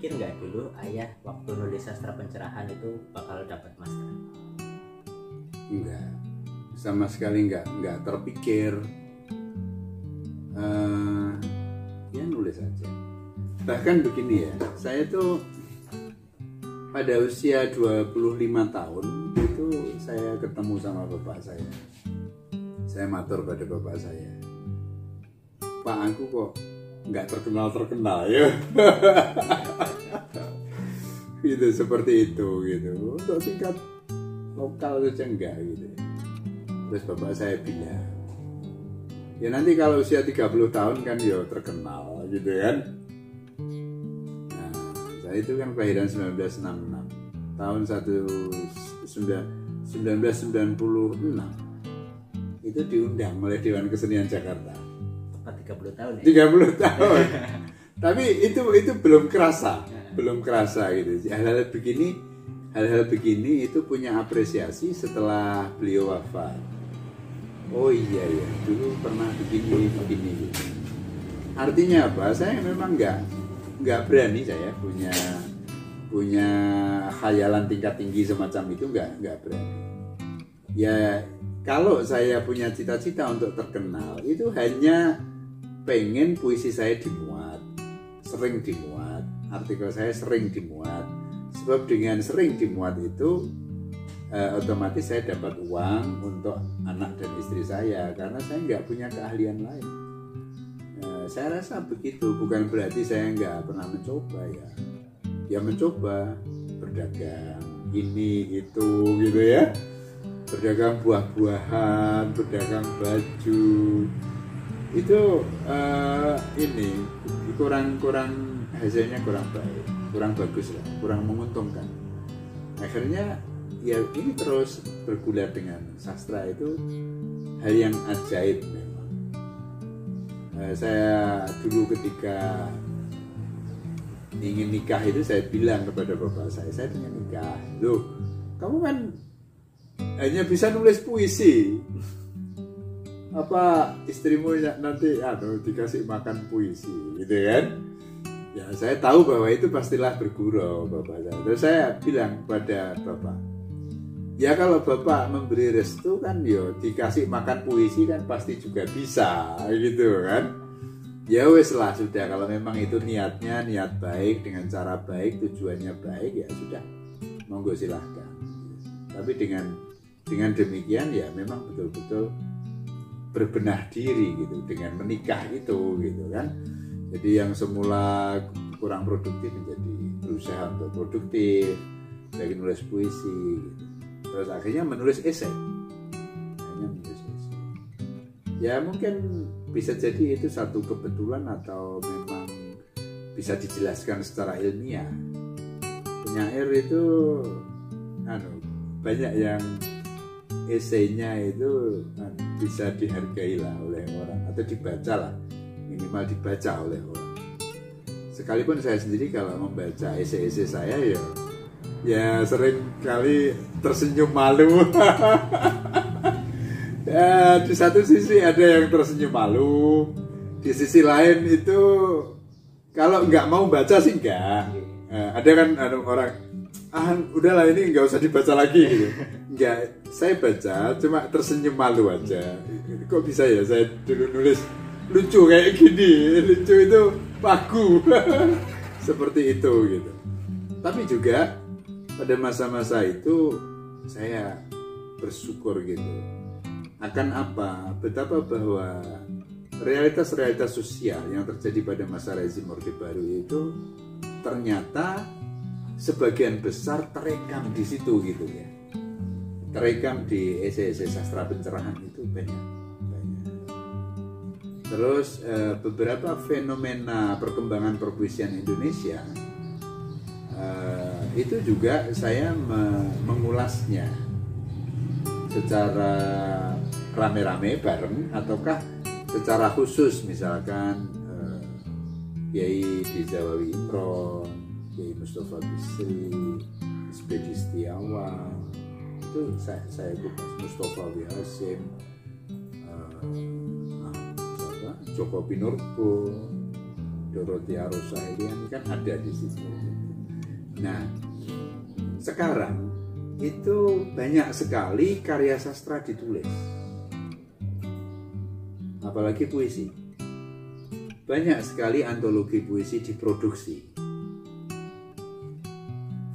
mikir nggak dulu ayah waktu nulis sastra pencerahan itu bakal dapat master? Enggak, sama sekali enggak terpikir. Ya nulis aja. Bahkan begini ya, saya tuh pada usia 25 tahun itu saya ketemu sama bapak saya. Saya matur pada bapak saya, Pak, aku kok nggak terkenal ya. Gitu, seperti itu gitu. Untuk tingkat lokal saja enggak gitu. Terus bapak saya bilang, ya nanti kalau usia 30 tahun kan ya terkenal gitu kan. Nah, saya itu kan kelahiran 1966. Tahun 1996 itu diundang oleh Dewan Kesenian Jakarta. Tepat 30 tahun ya? 30 tahun. Tapi itu belum kerasa gitu. Hal-hal begini itu punya apresiasi setelah beliau wafat. Oh iya ya, dulu pernah begini gitu. Artinya apa? Saya memang nggak berani saya punya khayalan tingkat tinggi semacam itu, nggak berani. Ya kalau saya punya cita-cita untuk terkenal itu hanya pengen puisi saya sering dimuat, artikel saya sering dimuat. Sebab dengan sering dimuat itu otomatis saya dapat uang untuk anak dan istri saya, karena saya nggak punya keahlian lain. Saya rasa begitu, bukan berarti saya nggak pernah mencoba ya mencoba berdagang ini itu gitu ya, berdagang buah-buahan, berdagang baju itu ini kurang hasilnya kurang baik, kurang bagus lah, kurang menguntungkan. Akhirnya ya ini terus bergulat dengan sastra itu hal yang ajaib memang. Saya dulu ketika ingin nikah itu saya bilang kepada bapak saya ingin nikah. Loh, kamu kan hanya bisa nulis puisi. Apa istrimu nanti dikasih makan puisi gitu kan? Ya saya tahu bahwa itu pastilah bergurau bapak saya. Terus saya bilang pada bapak, ya kalau bapak memberi restu kan yo dikasih makan puisi kan pasti juga bisa gitu kan. Ya wes lah, sudah, kalau memang itu niatnya niat baik, dengan cara baik, tujuannya baik, ya sudah, monggo silahkan. Tapi dengan demikian ya memang betul-betul berbenah diri gitu dengan menikah itu gitu kan. Jadi yang semula kurang produktif menjadi berusaha untuk produktif, lagi nulis puisi gitu. Terus akhirnya menulis esai. Ya mungkin bisa jadi itu satu kebetulan atau memang bisa dijelaskan secara ilmiah. Penyair itu banyak yang esainya itu bisa dihargai lah oleh orang, atau dibaca lah, minimal dibaca oleh orang. Sekalipun saya sendiri kalau membaca esai-esai saya ya sering kali tersenyum malu. Ya, di satu sisi ada yang tersenyum malu, di sisi lain itu kalau nggak mau baca sih enggak. Ada kan orang, udahlah ini nggak usah dibaca lagi gitu. Enggak, saya baca cuma tersenyum malu aja. Kok bisa ya saya dulu nulis lucu kayak gini, lucu itu paku. Seperti itu gitu. Tapi juga pada masa-masa itu saya bersyukur gitu. Akan apa? Betapa bahwa realitas-realitas sosial yang terjadi pada masa rezim Orde Baru itu ternyata sebagian besar terekam di situ gitu ya. Terekam di esai-esai sastra pencerahan itu banyak. Terus beberapa fenomena perkembangan perpuisian Indonesia itu juga saya mengulasnya secara rame-rame bareng ataukah secara khusus, misalkan Kiai Dizawawi Imron, Kiai Mustafa Bisri, Spedi Setiawan, itu saya kupas, Mustafa Wihasim, Joko Pinurbo, Dorothea Rosa ini kan ada di situ. Nah, sekarang itu banyak sekali karya sastra ditulis, apalagi puisi. Banyak sekali antologi puisi diproduksi.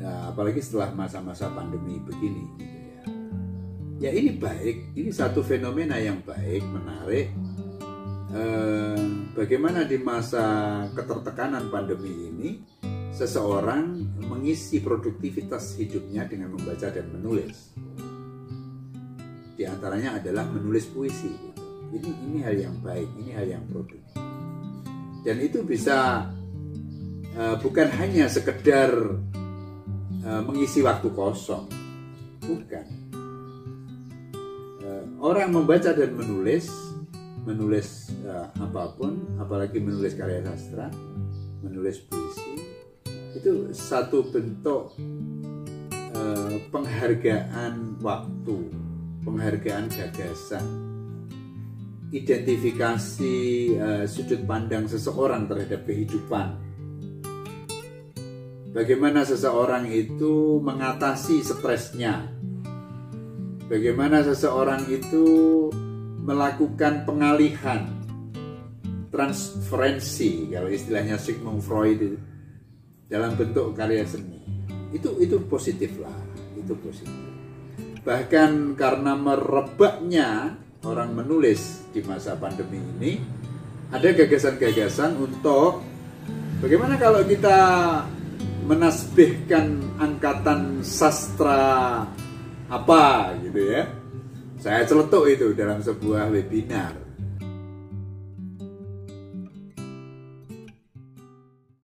Nah, apalagi setelah masa-masa pandemi begini gitu ya. Ya ini baik, ini satu fenomena yang baik, menarik. Bagaimana di masa ketertekanan pandemi ini seseorang mengisi produktivitas hidupnya dengan membaca dan menulis. Di antaranya adalah menulis puisi gitu. Ini hal yang baik, ini hal yang produktif. Dan itu bisa bukan hanya sekedar mengisi waktu kosong, bukan. Orang membaca dan menulis apapun, apalagi menulis karya sastra, menulis puisi, itu satu bentuk penghargaan waktu, penghargaan gagasan, identifikasi sudut pandang seseorang terhadap kehidupan. Bagaimana seseorang itu mengatasi stresnya, bagaimana seseorang itu melakukan pengalihan, transferensi kalau istilahnya Sigmund Freud, dalam bentuk karya seni. Itu positif lah, itu positif. Bahkan karena merebaknya orang menulis di masa pandemi ini, ada gagasan-gagasan untuk bagaimana kalau kita menasbihkan angkatan sastra apa gitu ya. Saya celetuk itu dalam sebuah webinar.